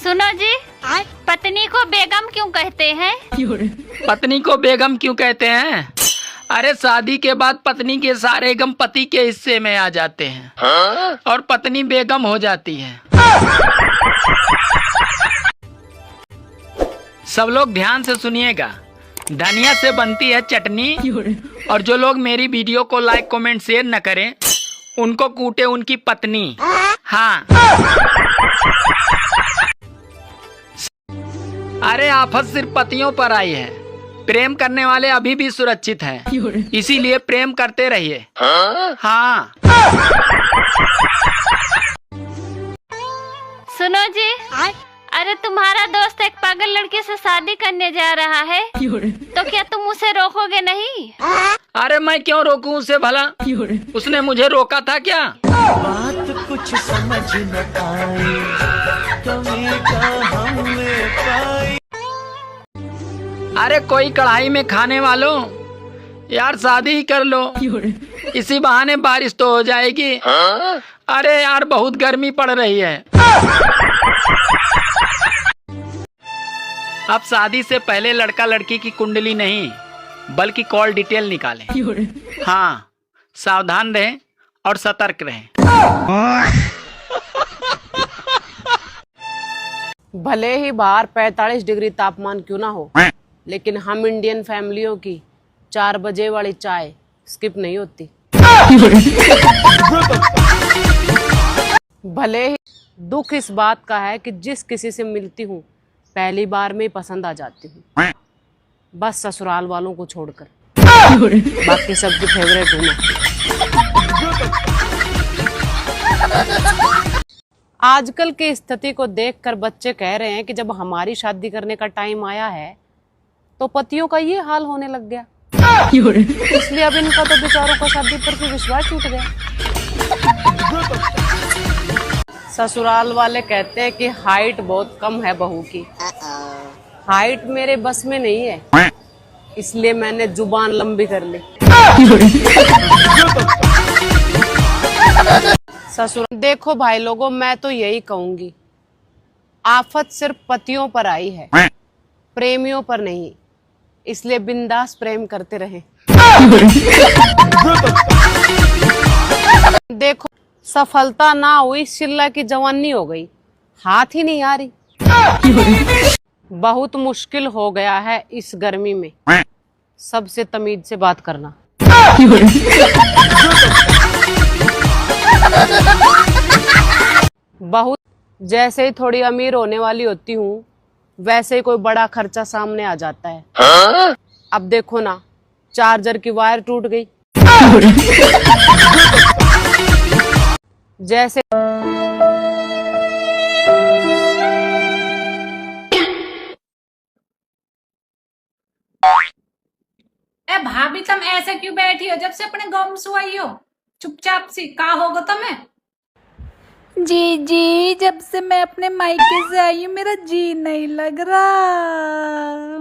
सुनो जी, पत्नी को बेगम क्यों कहते हैं? पत्नी को बेगम क्यों कहते हैं? अरे शादी के बाद पत्नी के सारे गम पति के हिस्से में आ जाते हैं और पत्नी बेगम हो जाती है। सब लोग ध्यान से सुनिएगा, धनिया से बनती है चटनी और जो लोग मेरी वीडियो को लाइक कमेंट शेयर न करें उनको कूटे उनकी पत्नी। हाँ, अरे आफत सिर्फ पतियों पर आई है, प्रेम करने वाले अभी भी सुरक्षित हैं, इसीलिए प्रेम करते रहिए। हाँ। सुनो जी, अरे तुम्हारा दोस्त एक पागल लड़की से शादी करने जा रहा है, तो क्या तुम उसे रोकोगे नहीं? अरे मैं क्यों रोकूं उसे भला, उसने मुझे रोका था क्या? बात कुछ समझ न आई, कमी कहाँ में पाई। अरे कोई कढ़ाई में खाने वालों, यार शादी ही कर लो, इसी बहाने बारिश तो हो जाएगी। अरे यार बहुत गर्मी पड़ रही है। अब शादी से पहले लड़का लड़की की कुंडली नहीं बल्कि कॉल डिटेल निकालें। हाँ, सावधान रहें और सतर्क रहें। भले ही बाहर 45 डिग्री तापमान क्यों ना हो, लेकिन हम इंडियन फैमिलियों की 4 बजे वाली चाय स्किप नहीं होती। भले ही दुख इस बात का है कि जिस किसी से मिलती हूँ पहली बार में ही पसंद आ जाती हूँ, बस ससुराल वालों को छोड़कर, बाकी सबकी फेवरेट हूँ मैं। आजकल की स्थिति को देखकर बच्चे कह रहे हैं कि जब हमारी शादी करने का टाइम आया है तो पतियों का ये हाल होने लग गया, इसलिए अब इनका तो बेचारों का शादी पर भी विश्वास टूट गया। ससुराल वाले कहते हैं कि हाइट बहुत कम है बहू की। हाइट मेरे बस में नहीं है, इसलिए मैंने जुबान लंबी कर ली। ससुराल देखो भाई लोगों, मैं तो यही कहूंगी, आफत सिर्फ पतियों पर आई है, प्रेमियों पर नहीं, इसलिए बिंदास प्रेम करते रहें। देखो सफलता ना हुई, शिल्ला की जवानी हो गई, हाथ ही नहीं आ रही। बहुत मुश्किल हो गया है इस गर्मी में सबसे तमीज से बात करना। बहुत जैसे ही थोड़ी अमीर होने वाली होती हूँ वैसे ही कोई बड़ा खर्चा सामने आ जाता है। अब देखो ना, चार्जर की वायर टूट गई। जैसे ए भाभी, तुम ऐसे क्यों बैठी हो? जब से अपने गाँव में सुई हो, चुपचाप सी का होगा तुम्हें? जी, जब से मैं अपने मायके से आई हूँ मेरा जी नहीं लग रहा।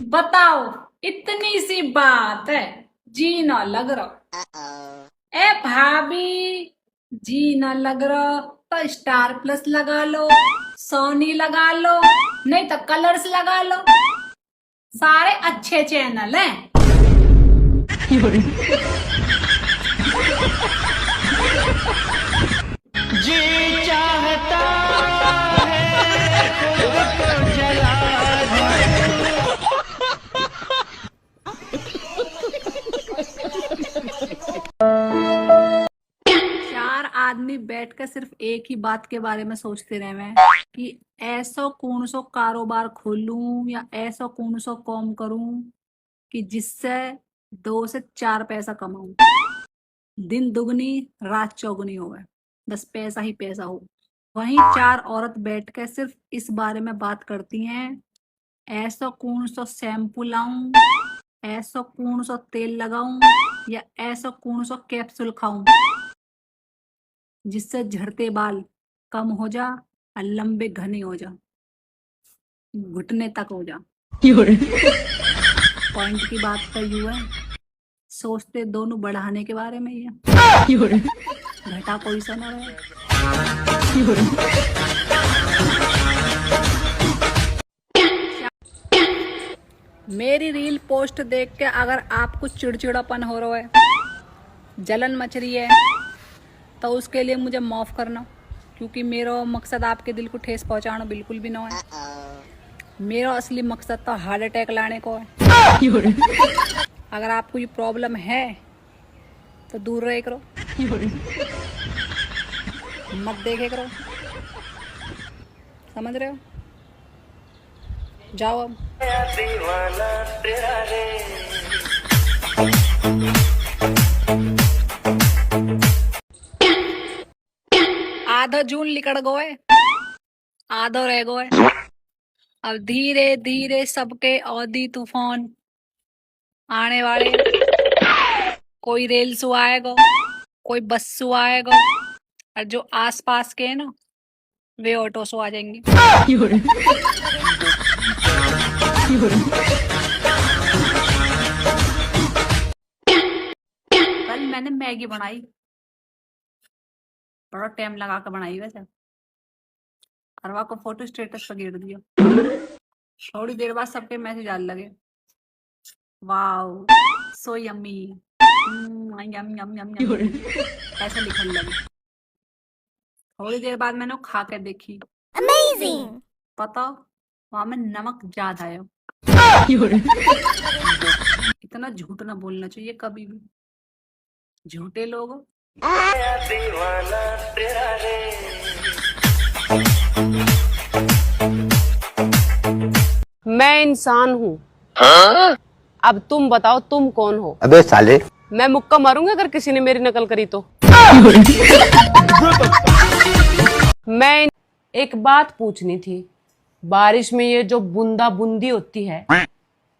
बताओ, इतनी सी बात है, जी ना लग रहा? ए भाभी, जी ना लग रहा तो स्टार प्लस लगा लो, सोनी लगा लो, नहीं तो कलर्स लगा लो, सारे अच्छे चैनल हैं। जी चाहता है खुद को जला चार आदमी बैठकर सिर्फ एक ही बात के बारे में सोचते रहे हैं कि ऐसा कौन सो कारोबार खोलूं या ऐसा कौन सो काम करूं कि जिससे 2 से 4 पैसा कमाऊं, दिन दुगनी रात चौगुनी हो, बस पैसा ही पैसा हो। वहीं 4 औरत बैठकर सिर्फ इस बारे में बात करती हैं, ऐसा कौन सा शैम्पू लाऊं, ऐसा कौन सा तेल लगाऊं या ऐसा कौन सा कैप्सूल खाऊं जिससे झड़ते बाल कम हो जा और लंबे घने हो जा, घुटने तक हो जा। पॉइंट की बात तो यूं है, सोचते दोनों बढ़ाने के बारे में ही है, घटा कोई सा ना रहे। मेरी रील पोस्ट देख के अगर आपको चिड़चिड़ापन हो रहा है, जलन मच रही है, तो उसके लिए मुझे माफ़ करना, क्योंकि मेरा मकसद आपके दिल को ठेस पहुंचाना बिल्कुल भी ना है। मेरा असली मकसद तो हार्ट अटैक लाने को है। अगर आपको ये प्रॉब्लम है तो दूर रहे करो, मत देखे करो, समझ रहे हो? जाओ अब। आधा जून निकल गए, आधा रह गए। अब धीरे धीरे सबके औधी तूफान आने वाले। कोई रेल सु आएगा, कोई बस सु आएगा, और जो आसपास के हैं ना, वे ऑटो सु आ जाएंगे। कल मैंने मैगी बनाई, बड़ा टाइम लगा कर बनाई वैसे। अरवा को फोटो स्टेटस पर गिर दिया। थोड़ी देर बाद सबके मैसेज आने लगे, वाओ सो यम्मी, यम यम यम यम, ऐसे लिखने लगे। थोड़ी देर बाद मैंने खा के देखी, अमेजिंग। पता वहां में नमक ज्यादा है। इतना झूठ ना बोलना चाहिए कभी भी, झूठे लोग। मैं इंसान हूँ। अब तुम बताओ तुम कौन हो? अबे साले, मैं मुक्का मारूंगा अगर किसी ने मेरी नकल करी तो। मैं एक बात पूछनी थी, बारिश में ये जो बूंदा बूंदी होती है,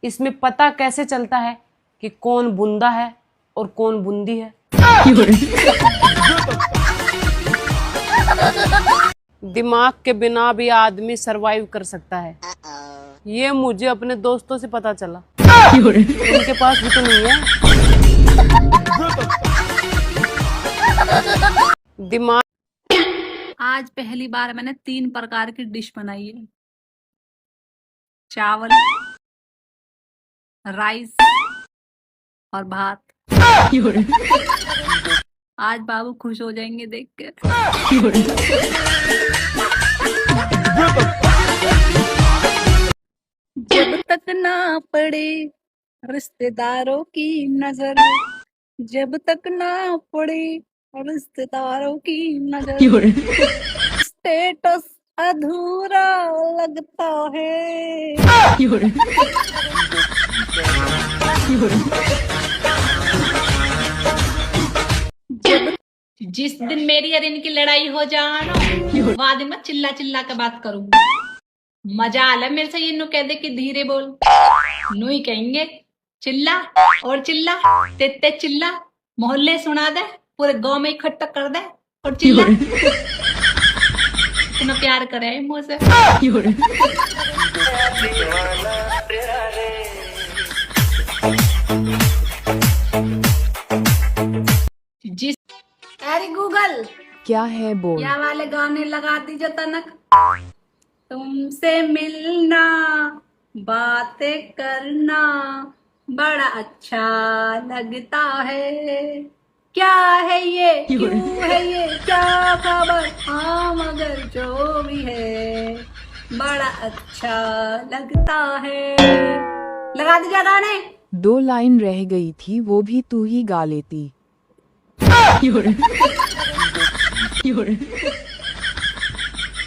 इसमें पता कैसे चलता है कि कौन बूंदा है और कौन बूंदी है? दिमाग के बिना भी आदमी सरवाइव कर सकता है, ये मुझे अपने दोस्तों से पता चला। उनके पास भी तो नहीं है दिमाग। आज पहली बार मैंने 3 प्रकार की डिश बनाई है, चावल, राइस और भात। आज बाबू खुश हो जाएंगे देख कर। जब तक ना पड़े रिश्तेदारों की नजर, जब तक ना पड़े रिश्तेदारों की नजर, स्टेटस अधूरा लगता है। जब जिस दिन मेरी और इनकी लड़ाई हो जाना, वह दिन मैं चिल्ला चिल्ला के बात करूंगी। मजा आ रहा मेरे से, ये नु कह दे कि धीरे बोल, नु ही कहेंगे चिल्ला और चिल्ला, तेते चिल्ला, मोहल्ले सुना दे, पूरे गांव में इकट्ठा कर दे और चिल्ला। इतना प्यार करे मुझसे। जिस अरे गूगल क्या है बोल? या वाले गाने लगा दीजिए तनक। तुमसे मिलना, बातें करना बड़ा अच्छा लगता है। क्या है ये, क्यों है ये, क्या खबर, हाँ मगर जो भी है बड़ा अच्छा लगता है। लगा दीजिए गाने। 2 लाइन रह गई थी, वो भी तू ही गा लेती।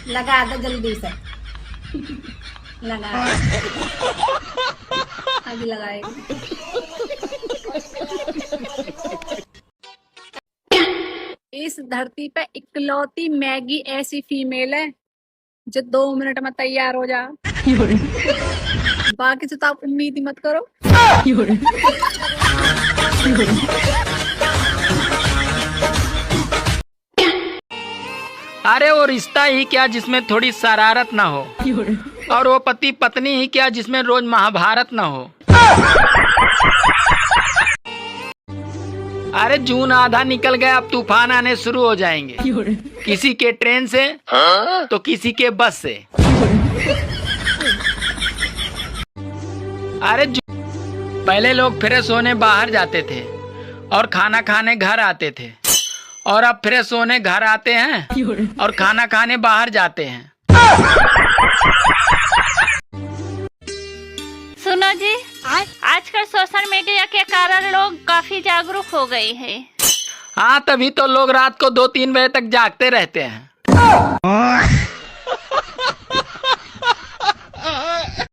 लगा दो जल्दी से, लगा अभी लगाएगी। इस धरती पे इकलौती मैगी ऐसी फीमेल है जो 2 मिनट में तैयार हो जा। बाकी से तो आप उम्मीद ही मत करो। अरे वो रिश्ता ही क्या जिसमें थोड़ी शरारत ना हो, और वो पति पत्नी ही क्या जिसमें रोज महाभारत ना हो। अरे जून आधा निकल गया, अब तूफान आने शुरू हो जाएंगे, किसी के ट्रेन से तो किसी के बस से। अरे पहले लोग फ्रेश होने बाहर जाते थे और खाना खाने घर आते थे, और अब फ्रेश होने घर आते हैं और खाना खाने बाहर जाते हैं। सुनो जी, आजकल सोशल मीडिया के कारण लोग काफी जागरूक हो गए हैं। हाँ, तभी तो लोग रात को 2-3 बजे तक जागते रहते हैं।